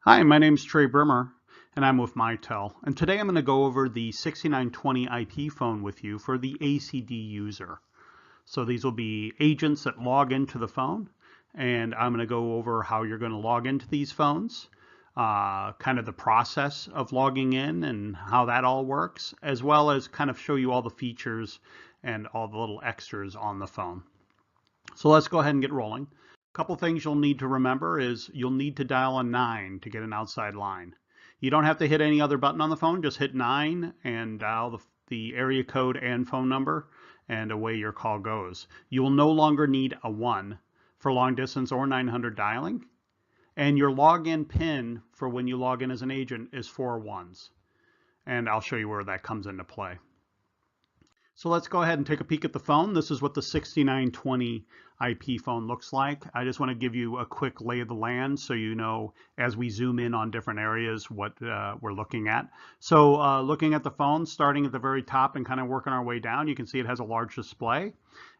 Hi, my name is Trey Brimmer, and I'm with Mitel. And today I'm going to go over the 6920 IP phone with you for the ACD user. So these will be agents that log into the phone, and I'm going to go over how you're going to log into these phones, kind of the process of logging in and how that all works, as well as kind of show you all the features and all the little extras on the phone. So let's go ahead and get rolling. Couple things you'll need to remember is you'll need to dial a 9 to get an outside line. You don't have to hit any other button on the phone, just hit 9 and dial the area code and phone number, and away your call goes. You will no longer need a 1 for long distance or 900 dialing, and your login pin for when you log in as an agent is 4 ones. And I'll show you where that comes into play. So let's go ahead and take a peek at the phone. This is what the 6920 IP phone looks like. I just want to give you a quick lay of the land so you know as we zoom in on different areas what we're looking at. So looking at the phone, starting at the very top and kind of working our way down, you can see it has a large display.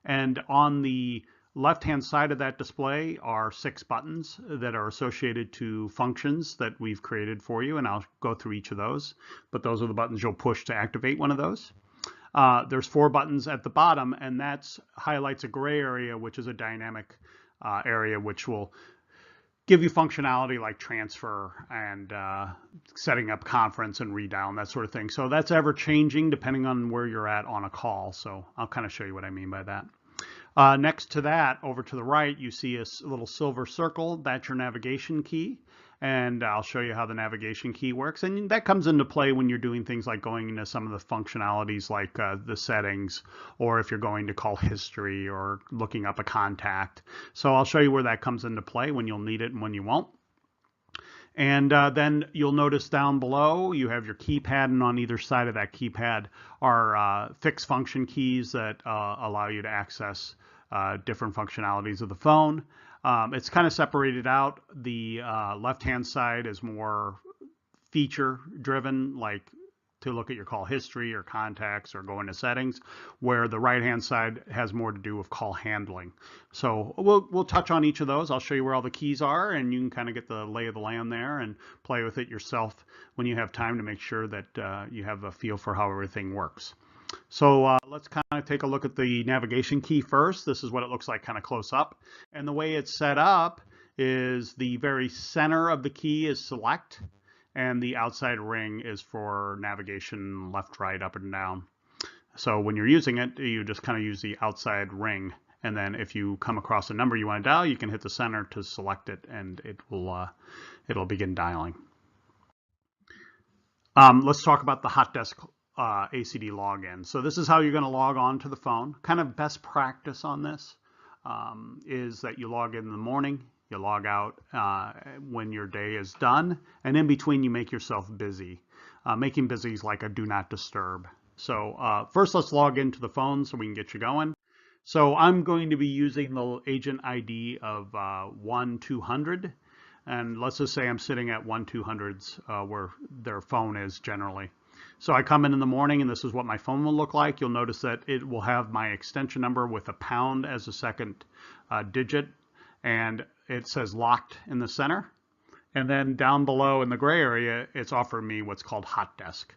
And on the left-hand side of that display are 6 buttons that are associated to functions that we've created for you, and I'll go through each of those. But those are the buttons you'll push to activate one of those. There's 4 buttons at the bottom, and that highlights a gray area, which is a dynamic area, which will give you functionality like transfer and setting up conference and redial and that sort of thing. So that's ever changing depending on where you're at on a call. So I'll kind of show you what I mean by that. Next to that, over to the right, you see a little silver circle. That's your navigation key. And I'll show you how the navigation key works. And that comes into play when you're doing things like going into some of the functionalities like the settings, or if you're going to call history or looking up a contact. So I'll show you where that comes into play, when you'll need it and when you won't. And then you'll notice down below you have your keypad, and on either side of that keypad are fixed function keys that allow you to access different functionalities of the phone. It's kind of separated out. The left-hand side is more feature-driven, like to look at your call history or contacts or go into settings, where the right-hand side has more to do with call handling. So we'll touch on each of those. I'll show you where all the keys are, and you can kind of get the lay of the land there and play with it yourself when you have time to make sure that you have a feel for how everything works. So let's kind of take a look at the navigation key first. This is what it looks like kind of close up. And the way it's set up is the very center of the key is select, and the outside ring is for navigation left, right, up, and down. So when you're using it, you just kind of use the outside ring. And then if you come across a number you want to dial, you can hit the center to select it, and it'll begin dialing. Let's talk about the hot desk ACD login. So this is how you're going to log on to the phone. Kind of best practice on this is that you log in the morning, you log out when your day is done, and in between you make yourself busy. Making busy is like a do not disturb. So first let's log into the phone so we can get you going. So I'm going to be using the agent ID of 1200, and let's just say I'm sitting at 1200's where their phone is generally. So I come in the morning, and this is what my phone will look like. You'll notice that it will have my extension number with a pound as a second digit, and it says locked in the center. And then down below in the gray area, it's offering me what's called hot desk.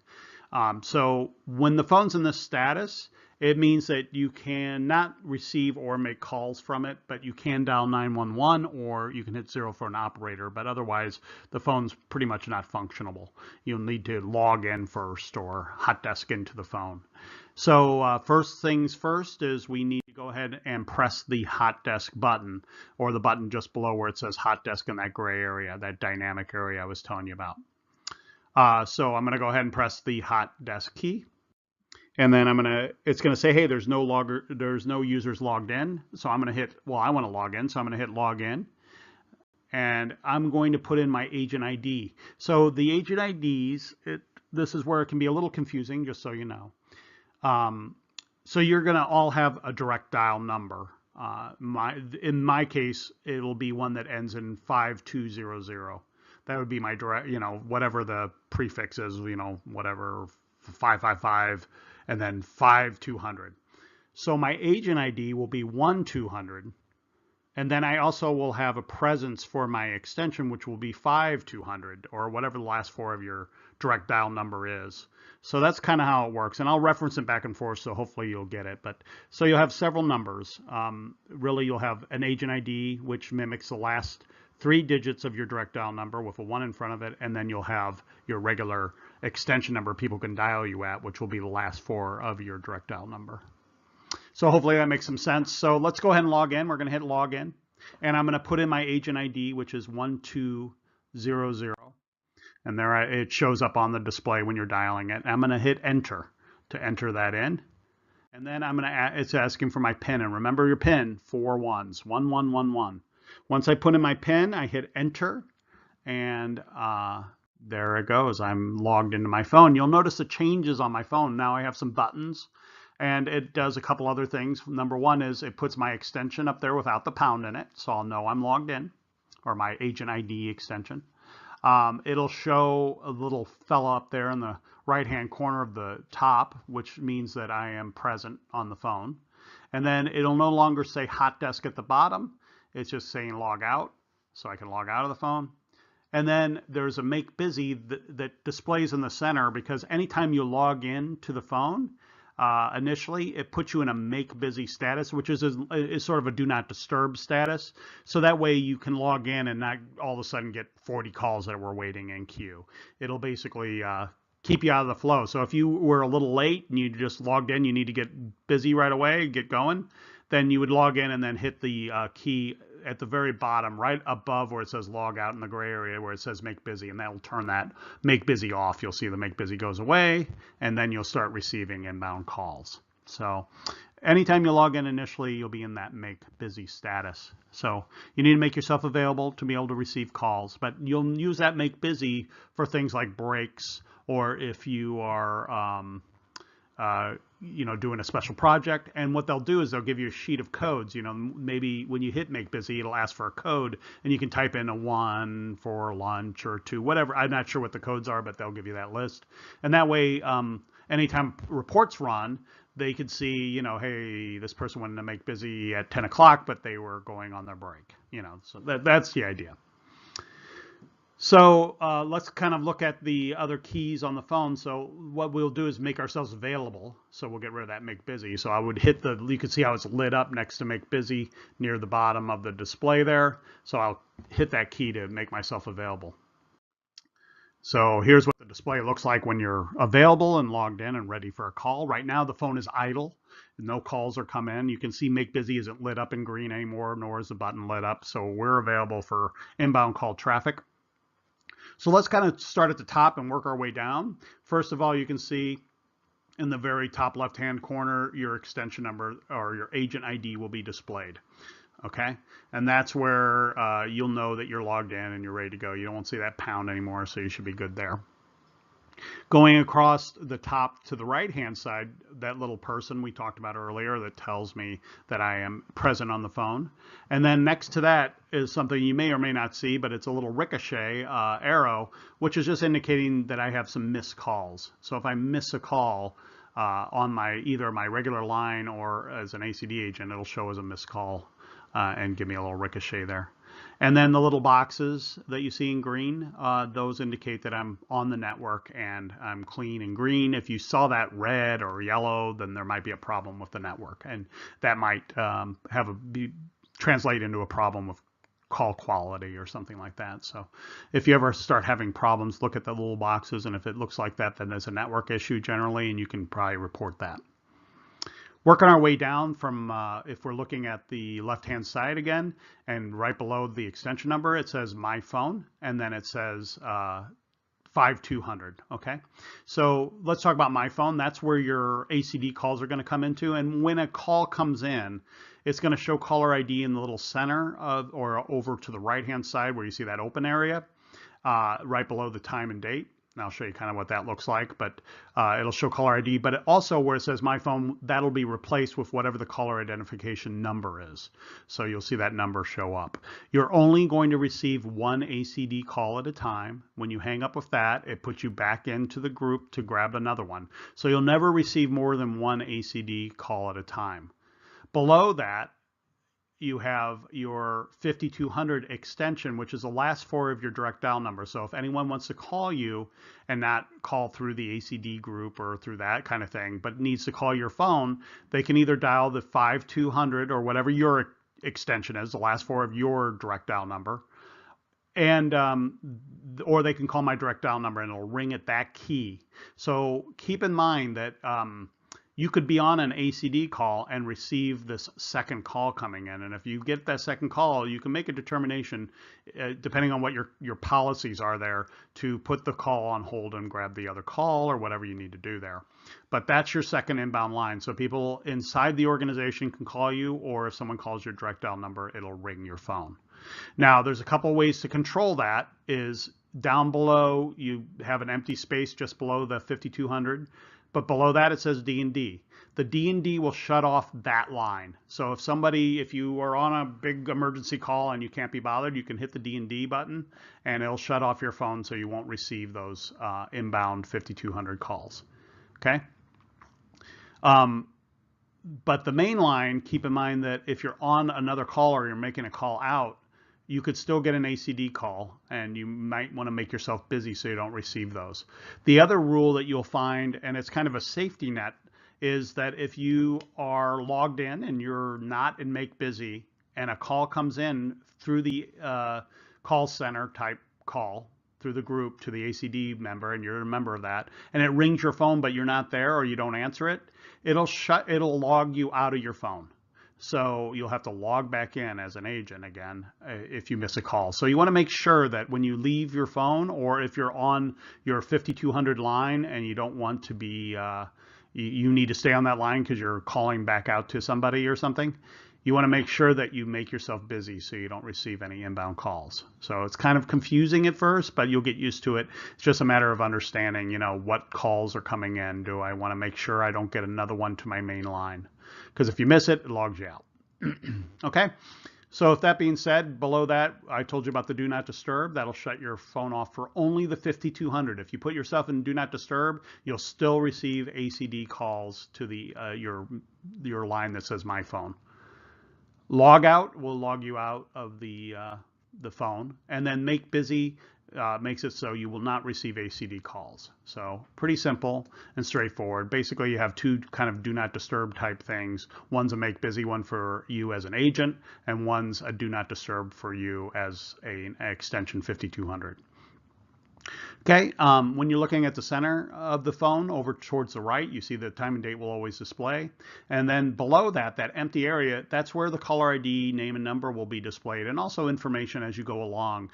So when the phone's in this status, it means that you cannot receive or make calls from it, but you can dial 911 or you can hit 0 for an operator, but otherwise the phone's pretty much not functionable. You'll need to log in first or hot desk into the phone. So first things first is we need to go ahead and press the hot desk button, or the button just below where it says hot desk in that gray area, that dynamic area I was telling you about. So I'm going to go ahead and press the hot desk key. And then it's going to say, hey, there's no users logged in. So I'm going to hit, well, I want to log in. So I'm going to hit log in. And I'm going to put in my agent ID. So the agent IDs, this is where it can be a little confusing, just so you know. So you're going to all have a direct dial number. In my case, it'll be one that ends in 5200. That would be my direct, whatever the prefix is, whatever, 555. And then 5200. So my agent ID will be 1200, And then I also will have a presence for my extension, which will be 5200 or whatever the last four of your direct dial number is. So that's kind of how it works. And I'll reference it back and forth, so hopefully you'll get it. But so you'll have several numbers. Really, you'll have an agent ID, which mimics the last three digits of your direct dial number with a 1 in front of it. And then you'll have your regular extension number people can dial you at, which will be the last four of your direct dial number. So hopefully that makes some sense. So let's go ahead and log in. We're going to hit login. And I'm going to put in my agent ID, which is 1200. And there it shows up on the display when you're dialing it. I'm going to hit enter to enter that in. And then it's asking for my PIN. And remember your PIN, 4 ones, 1111. Once I put in my PIN, I hit enter. And there it goes. I'm logged into my phone. You'll notice the changes on my phone. Now I have some buttons. And it does a couple other things. Number one is it puts my extension up there without the pound in it. So I'll know I'm logged in, or my agent ID extension. It'll show a little fella up there in the right-hand corner of the top, which means that I am present on the phone. And then it'll no longer say hot desk at the bottom. It's just saying log out. So I can log out of the phone. And then there's a make busy that displays in the center, because anytime you log in to the phone, initially, it puts you in a make busy status, which is sort of a do not disturb status. So that way you can log in and not all of a sudden get 40 calls that were waiting in queue. It'll basically keep you out of the flow. So if you were a little late and you just logged in, you need to get busy right away, get going, then you would log in and then hit the key at the very bottom, right above where it says log out in the gray area where it says make busy, and that will turn that make busy off. You'll see the make busy goes away, and then you'll start receiving inbound calls. So anytime you log in initially, you'll be in that make busy status. So you need to make yourself available to be able to receive calls, but you'll use that make busy for things like breaks, or if you are doing a special project. And what they'll do is they'll give you a sheet of codes. Maybe when you hit make busy, it'll ask for a code, and you can type in a 1 for lunch or 2, whatever. I'm not sure what the codes are, but they'll give you that list. And that way, anytime reports run, they could see, hey, this person wanted to make busy at 10 o'clock, but they were going on their break. So that's the idea. So let's kind of look at the other keys on the phone. So what we'll do is make ourselves available. So we'll get rid of that make busy. So I would hit you can see how it's lit up next to make busy near the bottom of the display there. So I'll hit that key to make myself available. So here's what the display looks like when you're available and logged in and ready for a call. Right now the phone is idle. No calls are come in. You can see make busy isn't lit up in green anymore, nor is the button lit up. So we're available for inbound call traffic. So let's kind of start at the top and work our way down. First of all, you can see in the very top left-hand corner, your extension number or your agent ID will be displayed. Okay, and that's where you'll know that you're logged in and you're ready to go. You don't see that pound anymore, so you should be good there. Going across the top to the right-hand side, that little person we talked about earlier that tells me that I am present on the phone. And then next to that is something you may or may not see, but it's a little ricochet arrow, which is just indicating that I have some missed calls. So if I miss a call on either my regular line or as an ACD agent, it'll show as a missed call and give me a little ricochet there. And then the little boxes that you see in green, those indicate that I'm on the network and I'm clean and green. If you saw that red or yellow, then there might be a problem with the network, and that might translate into a problem with call quality or something like that. So if you ever start having problems, look at the little boxes, and if it looks like that, then there's a network issue generally, and you can probably report that. Working our way down from, if we're looking at the left-hand side again, and right below the extension number, it says my phone, and then it says 5200, okay? So let's talk about my phone. That's where your ACD calls are going to come into, and when a call comes in, it's going to show caller ID in the little center or over to the right-hand side where you see that open area, right below the time and date. And I'll show you kind of what that looks like, but it'll show caller ID, but also where it says my phone, that'll be replaced with whatever the caller identification number is. So you'll see that number show up. You're only going to receive one ACD call at a time. When you hang up with that, it puts you back into the group to grab another one. So you'll never receive more than one ACD call at a time. Below that, you have your 5200 extension, which is the last four of your direct dial number. So if anyone wants to call you and not call through the ACD group or through that kind of thing, but needs to call your phone, they can either dial the 5200 or whatever your extension is, the last four of your direct dial number, and or they can call my direct dial number and it'll ring at that key. So keep in mind that you could be on an ACD call and receive this second call coming in. And if you get that second call, you can make a determination, depending on what your policies are there, to put the call on hold and grab the other call or whatever you need to do there. But that's your second inbound line. So people inside the organization can call you, or if someone calls your direct dial number, it'll ring your phone. Now, there's a couple ways to control that. Is down below, you have an empty space just below the 5200. But below that, it says D&D. The D&D will shut off that line. So if you are on a big emergency call and you can't be bothered, you can hit the D&D button and it'll shut off your phone so you won't receive those inbound 5200 calls. Okay? But the main line, keep in mind that if you're on another call or you're making a call out, you could still get an ACD call, and you might want to make yourself busy so you don't receive those. The other rule that you'll find, and it's kind of a safety net, is that if you are logged in and you're not in Make Busy and a call comes in through the call center type call, through the group to the ACD member, and you're a member of that, and it rings your phone but you're not there or you don't answer it, it'll log you out of your phone. So you'll have to log back in as an agent again if you miss a call. So you want to make sure that when you leave your phone, or if you're on your 5200 line and you don't want to be, you need to stay on that line because you're calling back out to somebody or something, you want to make sure that you make yourself busy so you don't receive any inbound calls. So it's kind of confusing at first, but you'll get used to it. It's just a matter of understanding, what calls are coming in. Do I want to make sure I don't get another one to my main line? Because if you miss it, it logs you out. Okay, so with that being said, below that, I told you about the Do Not Disturb. That'll shut your phone off for only the 5200. If you put yourself in Do Not Disturb, you'll still receive ACD calls to the your line that says My Phone. Log out will log you out of the phone, and then Make Busy makes it so you will not receive ACD calls. So pretty simple and straightforward. Basically, you have two kind of Do Not Disturb type things. One's a Make Busy one for you as an agent, and one's a Do Not Disturb for you as an extension 5200. Okay, when you're looking at the center of the phone over towards the right, you see the time and date will always display. And then below that, that empty area, that's where the caller ID, name and number will be displayed, and also information as you go along.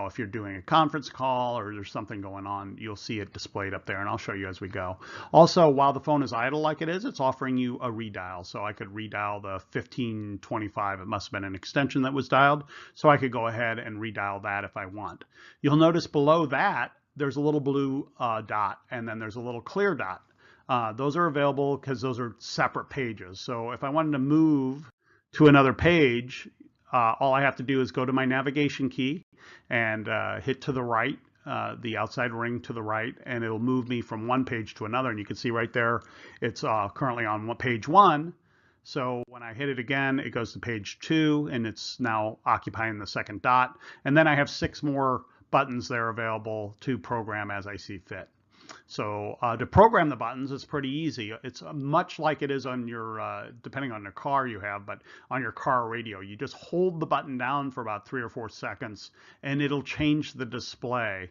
If you're doing a conference call or there's something going on, you'll see it displayed up there, and I'll show you as we go. Also, while the phone is idle like it is, it's offering you a redial. So I could redial the 1525. It must have been an extension that was dialed. So I could go ahead and redial that if I want. You'll notice below that, there's a little blue dot, and then there's a little clear dot. Those are available because those are separate pages. So if I wanted to move to another page, all I have to do is go to my navigation key and hit to the right, the outside ring to the right, and it'll move me from one page to another. And you can see right there, it's currently on page 1. So when I hit it again, it goes to page 2, and it's now occupying the second dot. And then I have 6 more buttons there available to program as I see fit. So to program the buttons, it's pretty easy. It's much like it is on your, depending on the car you have, but on your car radio. You just hold the button down for about 3 or 4 seconds, and it'll change the display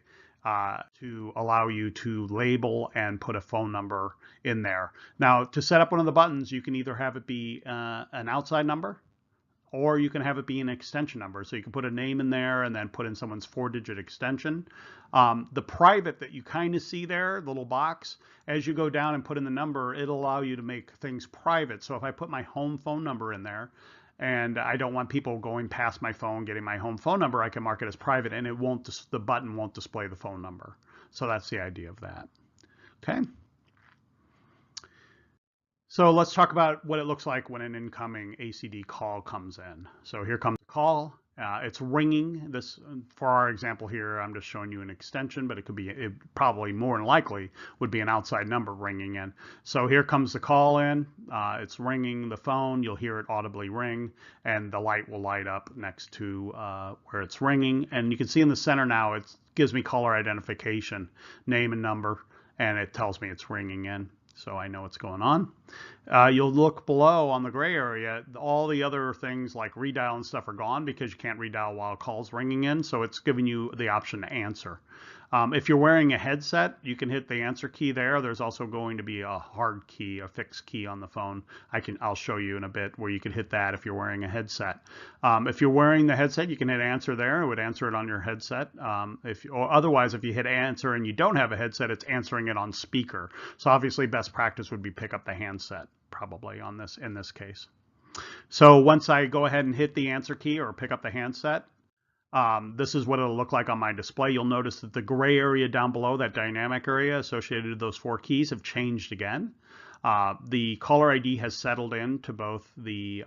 to allow you to label and put a phone number in there. Now, to set up one of the buttons, you can either have it be an outside number, or you can have it be an extension number. So you can put a name in there and then put in someone's 4-digit extension. The private that you kind of see there, the little box, as you go down and put in the number, it'll allow you to make things private. So if I put my home phone number in there, and I don't want people going past my phone getting my home phone number, I can mark it as private, and it won't, the button won't display the phone number. So that's the idea of that. Okay. So let's talk about what it looks like when an incoming ACD call comes in. So here comes the call, It's ringing. This, for our example here, I'm just showing you an extension, but it could be, it probably more than likely would be an outside number ringing in. So here comes the call in. It's ringing the phone. You'll hear it audibly ring, and the light will light up next to where it's ringing. And you can see in the center now, it gives me caller identification, name and number, and it tells me it's ringing in. So I know what's going on. You'll look below on the gray area, all the other things like redial and stuff are gone because you can't redial while a call's ringing in, so it's giving you the option to answer. If you're wearing a headset, you can hit the answer key there. There's also going to be a hard key, a fixed key on the phone. I'll show you in a bit where you can hit that if you're wearing a headset. If you're wearing the headset, you can hit answer there. It would answer it on your headset. Or otherwise, if you hit answer and you don't have a headset, it's answering it on speaker. So obviously, best practice would be pick up the handset probably on this in this case. So once I go ahead and hit the answer key or pick up the handset, this is what it'll look like on my display. You'll notice that the gray area down below, that dynamic area associated with those 4 keys, have changed again. The caller ID has settled into both the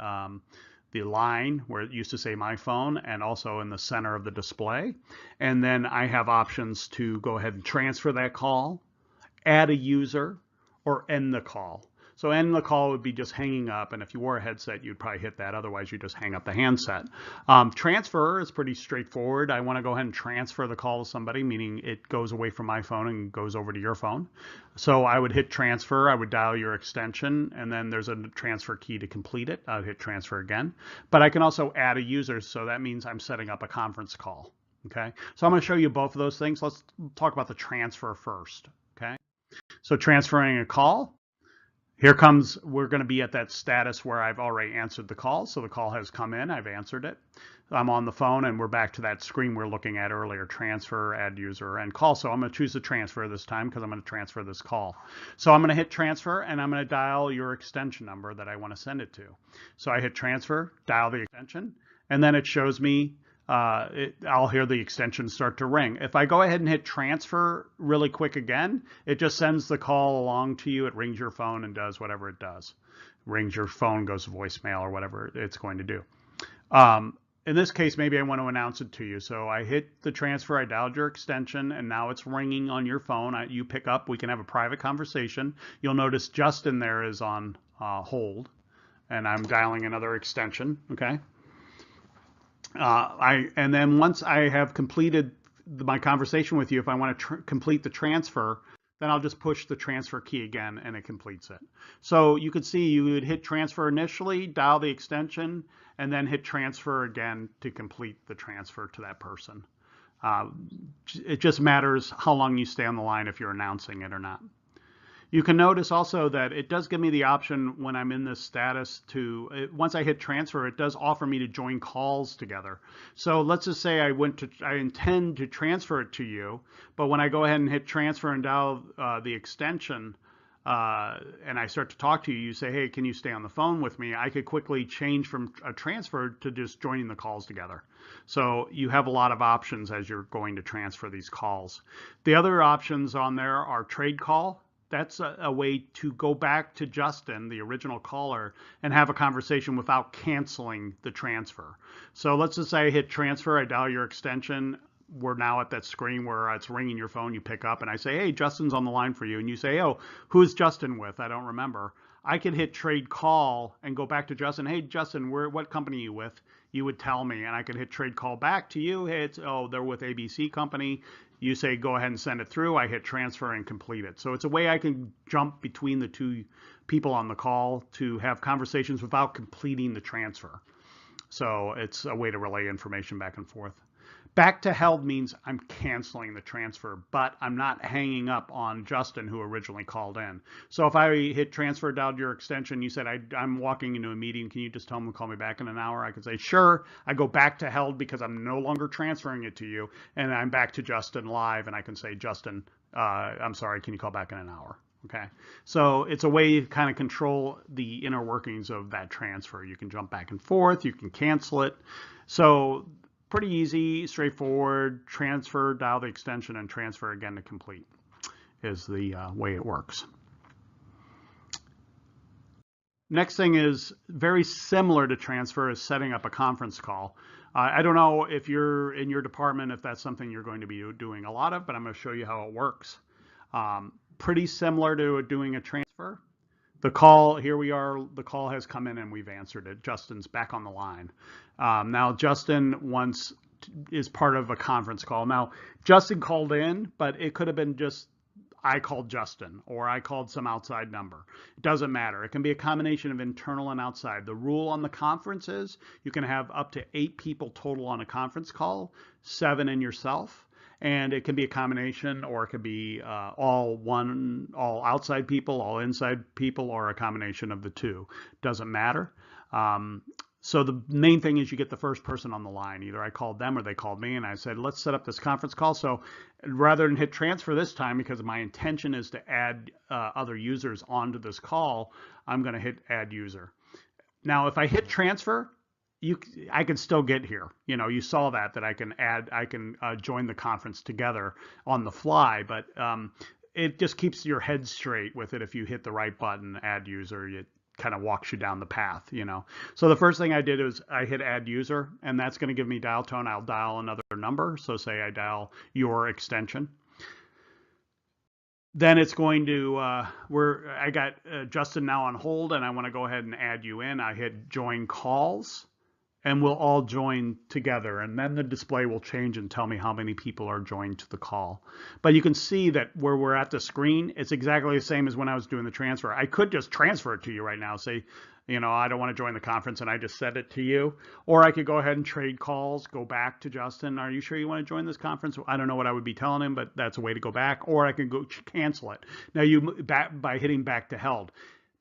line where it used to say my phone and also in the center of the display. And then I have options to go ahead and transfer that call, add a user, or end the call. So end the call would be just hanging up, and if you wore a headset, you'd probably hit that. Otherwise, you just hang up the handset. Transfer is pretty straightforward. I want to go ahead and transfer the call to somebody, meaning it goes away from my phone and goes over to your phone. So I would hit transfer. I would dial your extension, and then there's a transfer key to complete it. I would hit transfer again. But I can also add a user, so that means I'm setting up a conference call. Okay, so I'm going to show you both of those things. Let's talk about the transfer first. Okay, so transferring a call. Here comes, we're going to be at that status where I've already answered the call. So the call has come in, I've answered it. I'm on the phone and we're back to that screen we were looking at earlier, transfer, add user, and call. So I'm going to choose the transfer this time because I'm going to transfer this call. So I'm going to hit transfer and I'm going to dial your extension number that I want to send it to. So I hit transfer, dial the extension, and then it shows me I'll hear the extension start to ring. If I go ahead and hit transfer really quick again, it just sends the call along to you. It rings your phone and does whatever it does. Rings your phone, goes to voicemail or whatever it's going to do. In this case, maybe I want to announce it to you. So I hit the transfer, I dialed your extension, and now it's ringing on your phone. You pick up, we can have a private conversation. You'll notice Justin there is on hold, and I'm dialing another extension, okay? And then once I have completed my conversation with you, if I want to complete the transfer, then I'll just push the transfer key again and it completes it. So you could see you would hit transfer initially, dial the extension, and then hit transfer again to complete the transfer to that person. It just matters how long you stay on the line if you're announcing it or not. You can notice also that it does give me the option when I'm in this status to, once I hit transfer, it does offer me to join calls together. So let's just say I intend to transfer it to you, but when I go ahead and hit transfer and dial the extension and I start to talk to you, you say, hey, can you stay on the phone with me? I could quickly change from a transfer to just joining the calls together. So you have a lot of options as you're going to transfer these calls. The other options on there are trade call. That's a way to go back to Justin, the original caller, and have a conversation without canceling the transfer. So let's just say I hit transfer, I dial your extension. We're now at that screen where it's ringing your phone, you pick up, and I say, hey, Justin's on the line for you. And you say, oh, who's Justin with? I don't remember. I could hit trade call and go back to Justin. Hey, Justin, what company are you with? You would tell me, and I could hit trade call back to you. Hey, they're with ABC company. You say, go ahead and send it through. I hit transfer and complete it. So it's a way I can jump between the two people on the call to have conversations without completing the transfer. So it's a way to relay information back and forth. Back to held means I'm canceling the transfer, but I'm not hanging up on Justin, who originally called in. So if I hit transfer, dialed your extension, you said, I'm walking into a meeting, can you just tell them to call me back in an hour? I could say, sure. I go back to held because I'm no longer transferring it to you, and I'm back to Justin live, and I can say, Justin, I'm sorry, can you call back in an hour? Okay, so it's a way to kind of control the inner workings of that transfer. You can jump back and forth, you can cancel it. So pretty easy, straightforward, transfer, dial the extension, and transfer again to complete is the way it works. Next thing is very similar to transfer is setting up a conference call. I don't know if you're in your department, if that's something you're going to be doing a lot of, but I'm going to show you how it works. Pretty similar to doing a transfer. The call, here we are, the call has come in and we've answered it. Justin's back on the line. Now Justin is part of a conference call. Now Justin called in, but it could have been just I called Justin or I called some outside number. It doesn't matter. It can be a combination of internal and outside. The rule on the conference is you can have up to 8 people total on a conference call, 7 in yourself. And it can be a combination, or it could be all outside people, all inside people, or a combination of the two. Doesn't matter. So the main thing is you get the first person on the line. Either I called them or they called me, and I said, let's set up this conference call. So rather than hit transfer this time, because my intention is to add other users onto this call, I'm going to hit add user. Now, if I hit transfer, I can still get here. You saw that I can join the conference together on the fly, but it just keeps your head straight with it. If you hit the right button, add user, it kind of walks you down the path, So the first thing I did is I hit add user, and that's going to give me dial tone. I'll dial another number. So say I dial your extension. Then it's going to, I got Justin now on hold, and I want to go ahead and add you in. I hit join calls. And we'll all join together, and then the display will change and tell me how many people are joined to the call. But you can see that where we're at the screen, it's exactly the same as when I was doing the transfer. I could just transfer it to you right now, say, I don't want to join the conference, and I just set it to you. Or I could go ahead and trade calls, go back to Justin. Are you sure you want to join this conference? I don't know what I would be telling him, but that's a way to go back. Or I can go cancel it. Now, by hitting back to held.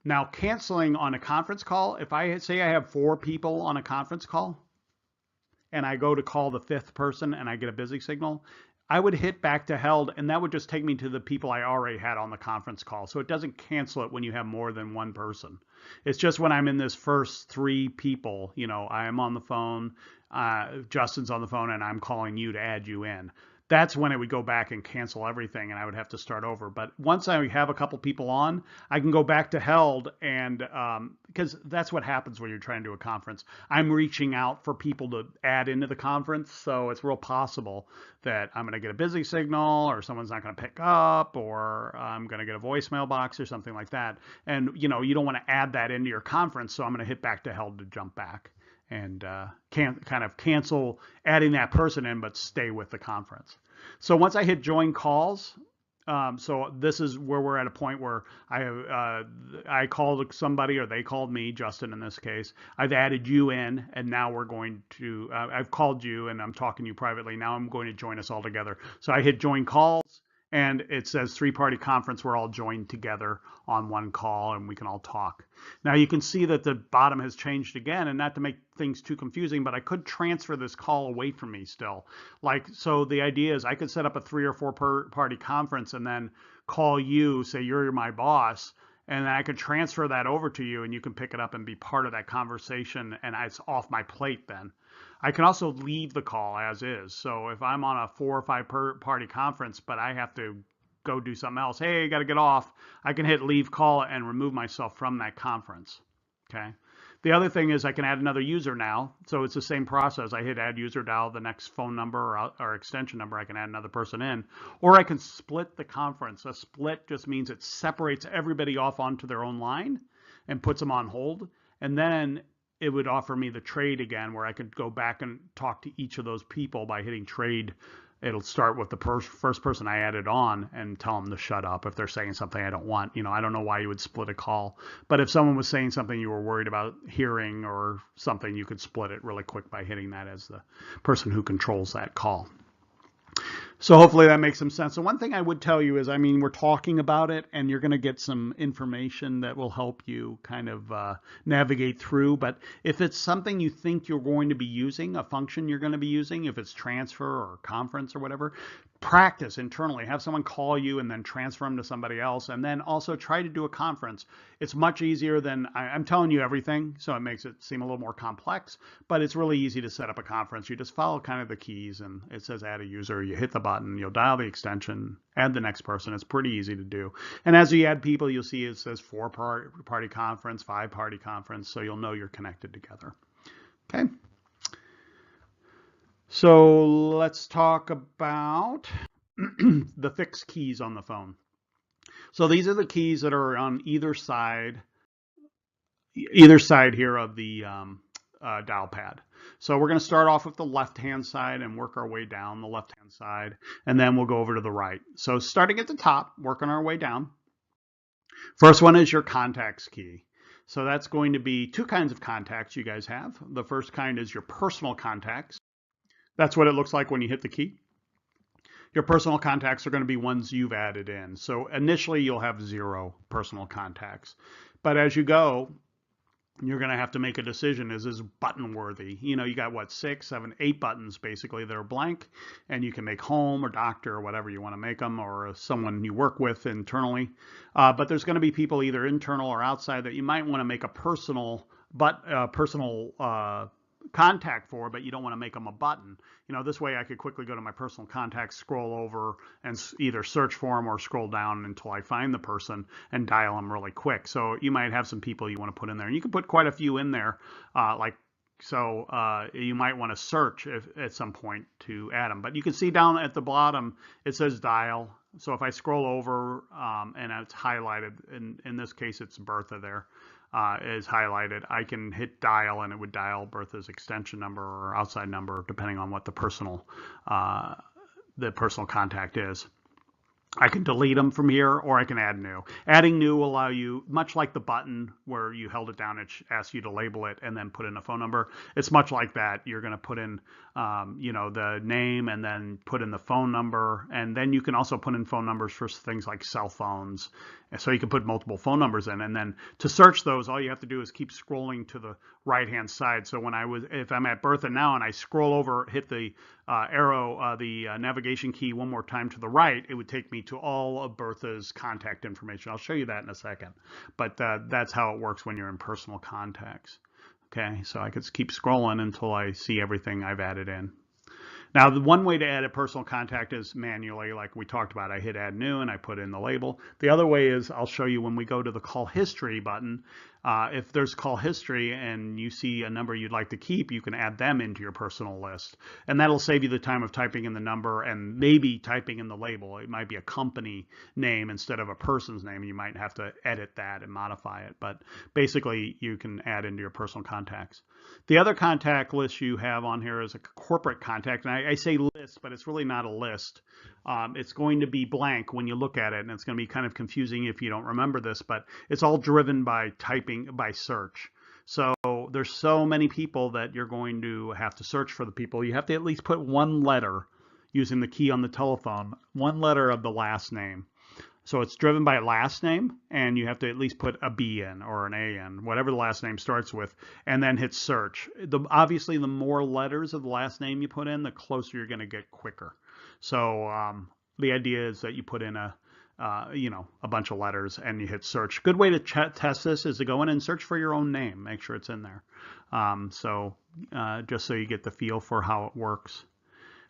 Now, canceling on a conference call, if I say I have 4 people on a conference call and I go to call the 5th person and I get a busy signal, I would hit back to held, and that would just take me to the people I already had on the conference call. So it doesn't cancel it when you have more than one person. It's just when I'm in this first 3 people, I am on the phone, Justin's on the phone, and I'm calling you to add you in. That's when it would go back and cancel everything, and I would have to start over. But once I have a couple people on, I can go back to held, and because that's what happens when you're trying to do a conference. I'm reaching out for people to add into the conference, so it's real possible that I'm going to get a busy signal, or someone's not going to pick up, or I'm going to get a voicemail box or something like that. And you don't want to add that into your conference, so I'm going to hit back to held to jump back and kind of cancel adding that person in, but stay with the conference. So once I hit join calls, so this is where we're at a point where I called somebody, or they called me, Justin in this case. I've added you in, and now we're going to, I've called you and I'm talking to you privately. Now I'm going to join us all together. So I hit join calls, and it says 3-party conference. We're all joined together on one call, and we can all talk. Now you can see that the bottom has changed again, and not to make things too confusing, but I could transfer this call away from me still. So the idea is I could set up a 3 or 4 party conference and then call you, say you're my boss, and then I could transfer that over to you, and you can pick it up and be part of that conversation, and it's off my plate then. I can also leave the call as is. So if I'm on a 4 or 5 party conference, but I have to go do something else, hey, I got to get off, I can hit leave call and remove myself from that conference. Okay. The other thing is I can add another user now. So it's the same process. I hit add user, dial the next phone number or extension number. I can add another person in, or I can split the conference. A split just means it separates everybody off onto their own line and puts them on hold. And then it would offer me the trade again, where I could go back and talk to each of those people by hitting trade. It'll start with the first person I added on and tell them to shut up if they're saying something I don't want. I don't know why you would split a call, but if someone was saying something you were worried about hearing or something, you could split it really quick by hitting that as the person who controls that call. So hopefully that makes some sense. So one thing I would tell you is, we're talking about it, and you're going to get some information that will help you kind of navigate through. But if it's something you think you're going to be using, a function you're going to be using, if it's transfer or conference or whatever, practice internally. Have someone call you and then transfer them to somebody else, and then also try to do a conference. It's much easier than I'm telling you everything, so it makes it seem a little more complex, but it's really easy to set up a conference. You just follow kind of the keys, and it says add a user. You hit the button, you'll dial the extension, add the next person. It's pretty easy to do. And as you add people, you'll see it says 4-party conference, 5-party conference, so you'll know you're connected together. Okay. So let's talk about the fixed keys on the phone. So these are the keys that are on either side here of the dial pad. So we're going to start off with the left-hand side and work our way down the left-hand side, and then we'll go over to the right. So starting at the top, working our way down. First one is your contacts key. So that's going to be 2 kinds of contacts you guys have. The first kind is your personal contacts. That's what it looks like when you hit the key. Your personal contacts are going to be ones you've added in. So initially you'll have 0 personal contacts. But as you go, you're going to have to make a decision. Is this button worthy? You know, you got what, 6, 7, 8 buttons basically that are blank, and you can make home or doctor or whatever you want to make them, or someone you work with internally. But there's going to be people either internal or outside that you might want to make a personal contact for, but you don't want to make them a button. You know, this way I could quickly go to my personal contacts, scroll over, and either search for them or scroll down until I find the person and dial them really quick. So you might have some people you want to put in there, and you can put quite a few in there, you might want to search at some point to add them. But you can see down at the bottom it says dial. So if I scroll over and it's highlighted, in this case it's Bertha there, is highlighted, I can hit dial and it would dial Bertha's extension number or outside number depending on what the personal contact is. I can delete them from here, or I can add new. Adding new will allow you, much like the button where you held it down, it asks you to label it and then put in a phone number. It's much like that. You're going to put in, the name and then put in the phone number. And then you can also put in phone numbers for things like cell phones. So you can put multiple phone numbers in. And then to search those, all you have to do is keep scrolling to the right-hand side. So if I'm at Bertha now and I scroll over, hit the arrow, the navigation key one more time to the right, it would take me to all of Bertha's contact information. I'll show you that in a second. But that's how it works when you're in personal contacts. Okay, so I could keep scrolling until I see everything I've added in. Now, the one way to add a personal contact is manually, like we talked about. I hit add new and I put in the label. The other way is, I'll show you when we go to the call history button. If there's call history and you see a number you'd like to keep, you can add them into your personal list. And that'll save you the time of typing in the number and maybe typing in the label. It might be a company name instead of a person's name. You might have to edit that and modify it. But basically, you can add into your personal contacts. The other contact list you have on here is a corporate contact. And I say list, but it's really not a list. It's going to be blank when you look at it, and it's going to be kind of confusing if you don't remember this, but it's all driven by by search. So there's so many people that you're going to have to search for the people. You have to at least put one letter using the key on the telephone, one letter of the last name. So it's driven by last name, and you have to at least put a B in or an A in, whatever the last name starts with, and then hit search. Obviously, the more letters of the last name you put in, the closer you're going to get quicker. So the idea is that you put in a bunch of letters and you hit search. Good way to test this is to go in and search for your own name. Make sure it's in there. Just so you get the feel for how it works.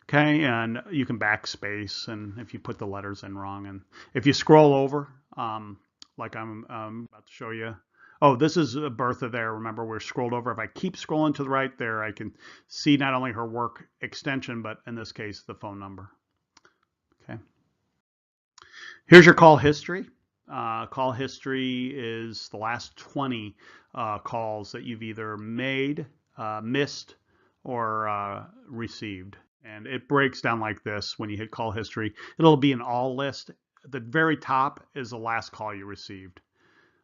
Okay, and you can backspace, and if you put the letters in wrong, and if you scroll over, like I'm about to show you. Oh, this is Bertha there. Remember, we're scrolled over. If I keep scrolling to the right there, I can see not only her work extension, but in this case, the phone number. Okay. Here's your call history. Call history is the last 20 calls that you've either made, missed, or received. And it breaks down like this. When you hit call history, it'll be an all list. The very top is the last call you received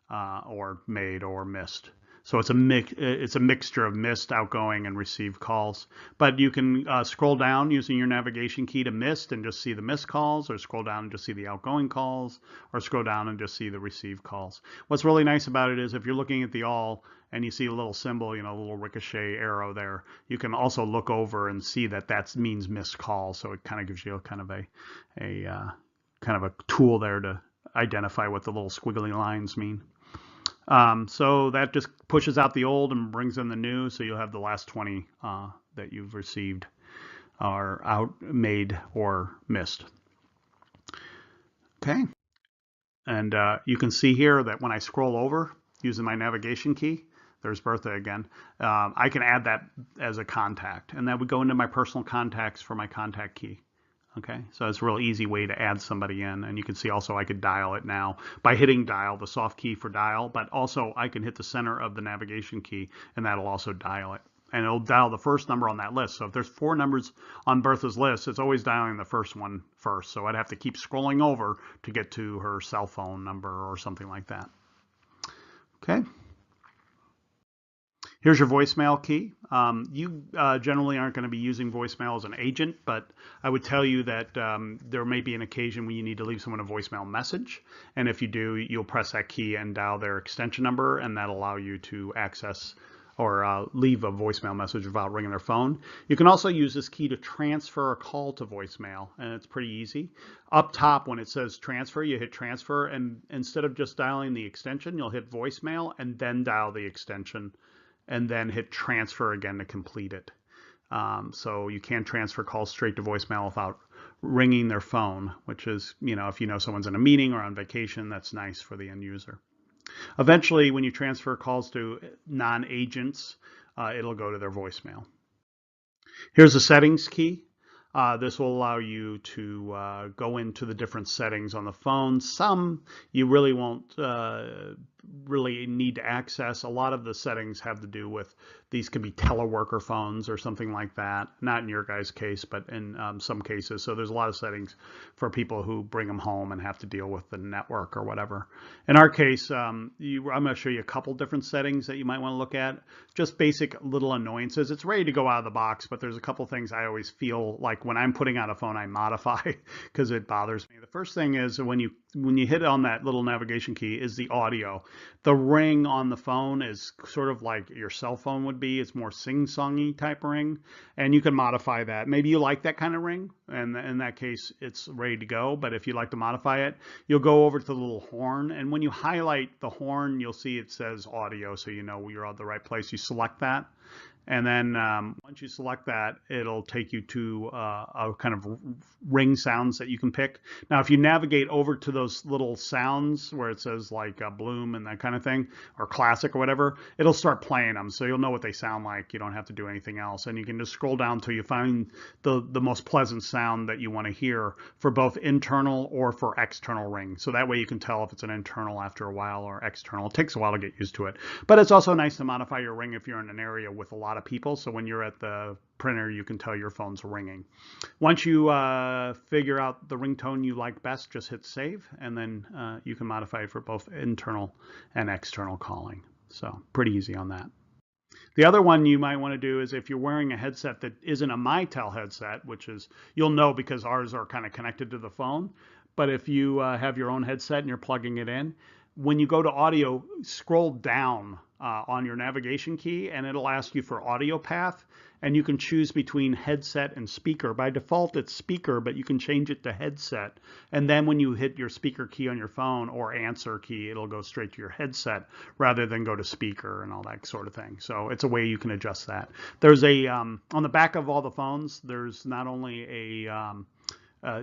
or made or missed. So it's a mixture of missed, outgoing, and received calls. But you can scroll down using your navigation key to missed and just see the missed calls, or scroll down and just see the outgoing calls, or scroll down and just see the received calls. What's really nice about it is if you're looking at the all and you see a little symbol, a little ricochet arrow there, you can also look over and see that that means missed call. So it kind of gives you kind of a tool there to identify what the little squiggly lines mean. So that just pushes out the old and brings in the new. So you'll have the last 20 that you've received are out, made, or missed. Okay. And you can see here that when I scroll over using my navigation key, there's Bertha again. I can add that as a contact, and that would go into my personal contacts for my contact key. Okay, so it's a real easy way to add somebody in, and you can see also I could dial it now by hitting dial, the soft key for dial, but also I can hit the center of the navigation key, and that'll also dial it. And it'll dial the first number on that list. So if there's 4 numbers on Bertha's list, it's always dialing the first one first. So I'd have to keep scrolling over to get to her cell phone number or something like that. Okay. Here's your voicemail key. You generally aren't going to be using voicemail as an agent, but I would tell you that there may be an occasion when you need to leave someone a voicemail message. And if you do, you'll press that key and dial their extension number, and that'll allow you to access or leave a voicemail message without ringing their phone. You can also use this key to transfer a call to voicemail, and it's pretty easy. Up top, when it says transfer, you hit transfer, and instead of just dialing the extension, you'll hit voicemail and then dial the extension, and then hit transfer again to complete it. So you can transfer calls straight to voicemail without ringing their phone, which is, if you know someone's in a meeting or on vacation, that's nice for the end user. Eventually, when you transfer calls to non-agents, it'll go to their voicemail. Here's the settings key. This will allow you to go into the different settings on the phone. Some you really won't really need to access. A lot of the settings have to do with, these could be teleworker phones or something like that. Not in your guys' case, but in some cases. So there's a lot of settings for people who bring them home and have to deal with the network or whatever. In our case, I'm going to show you a couple different settings that you might want to look at. Just basic little annoyances. It's ready to go out of the box, but there's a couple things I always feel like when I'm putting out a phone, I modify because it bothers me. The first thing is when you hit on that little navigation key is the audio. The ring on the phone is sort of like your cell phone would be. It's more sing-songy type ring, and you can modify that. Maybe you like that kind of ring, and in that case, it's ready to go. But if you'd like to modify it, you'll go over to the little horn, and when you highlight the horn, you'll see it says audio, so you know you're at the right place. You select that. And then once you select that, it'll take you to a kind of ring sounds that you can pick. Now, if you navigate over to those little sounds where it says like Bloom and that kind of thing, or Classic or whatever, it'll start playing them. So you'll know what they sound like. You don't have to do anything else. And you can just scroll down till you find the most pleasant sound that you want to hear for both internal or for external ring. So that way you can tell if it's an internal after a while or external. It takes a while to get used to it. But it's also nice to modify your ring if you're in an area with a lot of people, so when you're at the printer you can tell your phone's ringing. Once you figure out the ringtone you like best, just hit save, and then you can modify it for both internal and external calling. So pretty easy on that. The other one you might want to do is if you're wearing a headset that isn't a Mitel headset, which is, you'll know because ours are kind of connected to the phone, but if you have your own headset and you're plugging it in, when you go to audio, scroll down on your navigation key and it'll ask you for audio path, and you can choose between headset and speaker. By default it's speaker, but you can change it to headset, and then when you hit your speaker key on your phone or answer key, it'll go straight to your headset rather than go to speaker and all that sort of thing. So it's a way you can adjust that. There's a on the back of all the phones, there's not only a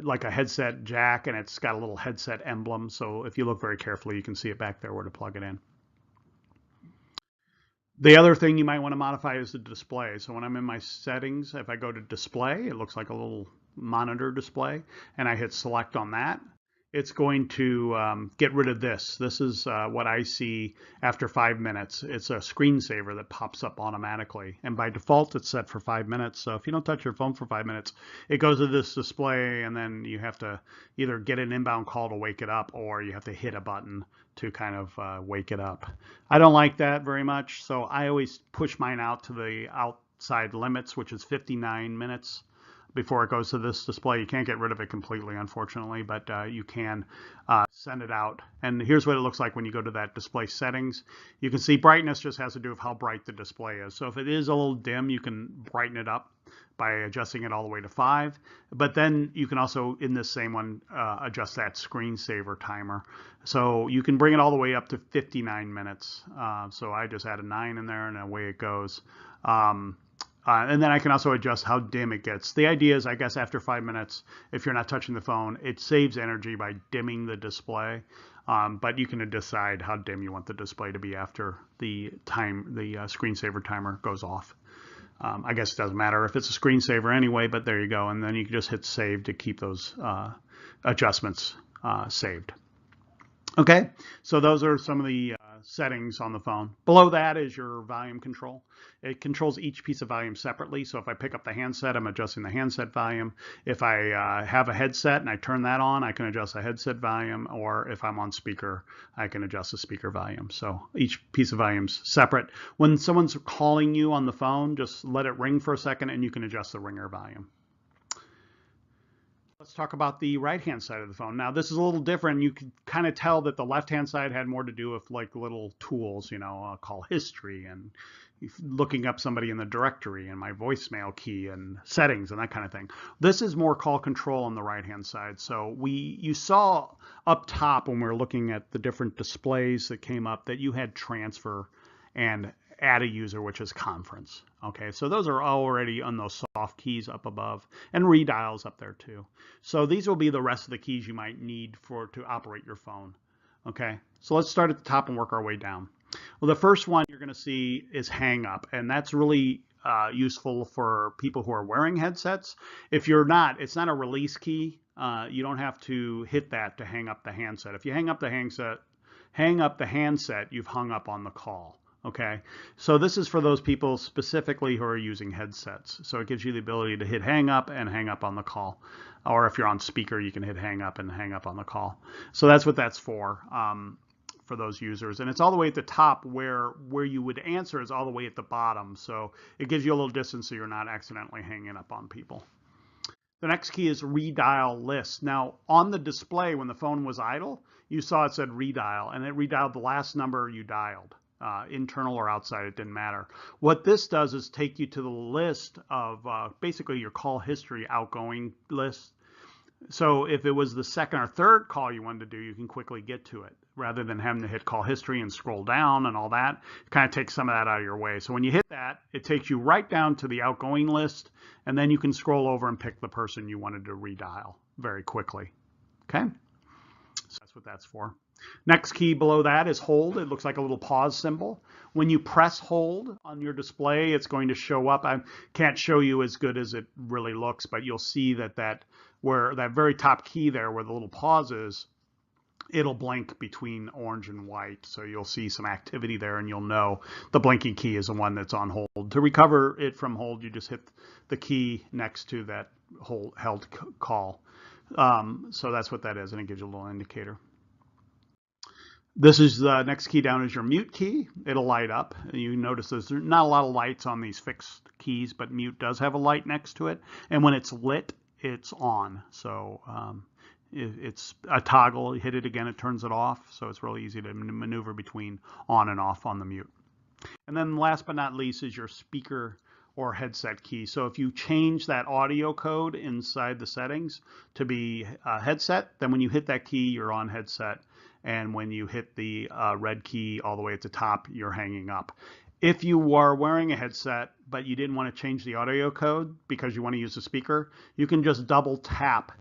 like a headset jack, and it's got a little headset emblem. So if you look very carefully, you can see it back there where to plug it in. The other thing you might want to modify is the display. So when I'm in my settings, if I go to display, it looks like a little monitor display, and I hit select on that. it's going to get rid of this. This is what I see after 5 minutes. It's a screensaver that pops up automatically. And by default, it's set for 5 minutes. So if you don't touch your phone for 5 minutes, it goes to this display, and then you have to either get an inbound call to wake it up, or you have to hit a button to kind of wake it up. I don't like that very much, so I always push mine out to the outside limits, which is 59 minutes. Before it goes to this display. You can't get rid of it completely, unfortunately, but you can send it out. And here's what it looks like when you go to that display settings. You can see brightness just has to do with how bright the display is. So if it is a little dim, you can brighten it up by adjusting it all the way to 5. But then you can also, in this same one, adjust that screensaver timer. So you can bring it all the way up to 59 minutes. So I just add a 9 in there, and away it goes. And then I can also adjust how dim it gets. The idea is, I guess, after 5 minutes, if you're not touching the phone, it saves energy by dimming the display. But you can decide how dim you want the display to be after the screensaver timer goes off. I guess it doesn't matter if it's a screensaver anyway, but there you go. And then you can just hit save to keep those adjustments saved. Okay, so those are some of the settings on the phone. Below that is your volume control. It controls each piece of volume separately. So if I pick up the handset, I'm adjusting the handset volume. If I have a headset and I turn that on, I can adjust the headset volume. Or if I'm on speaker, I can adjust the speaker volume. So each piece of volume's separate. When someone's calling you on the phone, just let it ring for a second and you can adjust the ringer volume. Let's talk about the right-hand side of the phone. Now, this is a little different. You can kind of tell that the left-hand side had more to do with like little tools, call history and looking up somebody in the directory and my voicemail key and settings and that kind of thing. This is more call control on the right-hand side. So you saw up top when we were looking at the different displays that came up that you had transfer and add a user, which is conference. Okay, so those are already on those soft keys up above, and redials up there too. So these will be the rest of the keys you might need to operate your phone. Okay, so let's start at the top and work our way down. Well, the first one you're going to see is hang up, and that's really useful for people who are wearing headsets. If you're not, it's not a release key. You don't have to hit that to hang up the handset. If you hang up the handset, you've hung up on the call. Okay, so this is for those people specifically who are using headsets. So it gives you the ability to hit hang up and hang up on the call. Or if you're on speaker, you can hit hang up and hang up on the call. So that's what that's for those users. And it's all the way at the top where you would answer is all the way at the bottom. So it gives you a little distance so you're not accidentally hanging up on people. The next key is redial list. Now, on the display when the phone was idle, you saw it said redial, and it redialed the last number you dialed. Internal or outside, it didn't matter. What this does is take you to the list of basically your call history outgoing list. So if it was the second or third call you wanted to do, you can quickly get to it rather than having to hit call history and scroll down and all that. It kind of takes some of that out of your way. So when you hit that, it takes you right down to the outgoing list, and then you can scroll over and pick the person you wanted to redial very quickly. Okay, so that's what that's for. Next key below that is hold. It looks like a little pause symbol. When you press hold on your display, it's going to show up. I can't show you as good as it really looks, but you'll see that very top key there where the little pause is, it'll blink between orange and white. So you'll see some activity there, and you'll know the blinking key is the one that's on hold. To recover it from hold, you just hit the key next to that held call. So that's what that is, and it gives you a little indicator. This is the next key down is your mute key. It'll light up. You notice there's not a lot of lights on these fixed keys, but mute does have a light next to it. And when it's lit, it's on. So it's a toggle. You hit it again, it turns it off. So it's really easy to maneuver between on and off on the mute. And then last but not least is your speaker or headset key. So if you change that audio code inside the settings to be headset, then when you hit that key, you're on headset. And when you hit the red key all the way at the top, you're hanging up. If you were wearing a headset, but you didn't want to change the audio code because you want to use the speaker, you can just double tap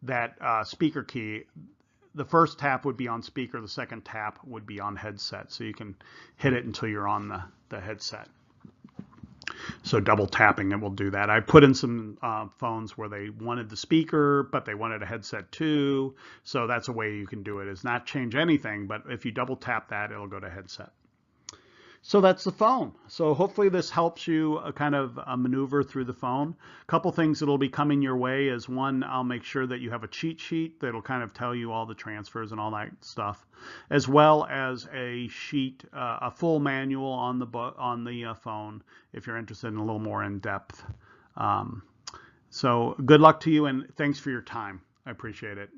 that speaker key. The first tap would be on speaker, the second tap would be on headset. So you can hit it until you're on the headset. So double tapping it will do that. I put in some phones where they wanted the speaker, but they wanted a headset too. So that's a way you can do it, is not change anything, but if you double tap that, it'll go to headset. So that's the phone. So hopefully this helps you kind of maneuver through the phone. A couple things that'll be coming your way is, one, I'll make sure that you have a cheat sheet that'll kind of tell you all the transfers and all that stuff, as well as a sheet, a full manual on the phone if you're interested in a little more in depth. So good luck to you, and thanks for your time. I appreciate it.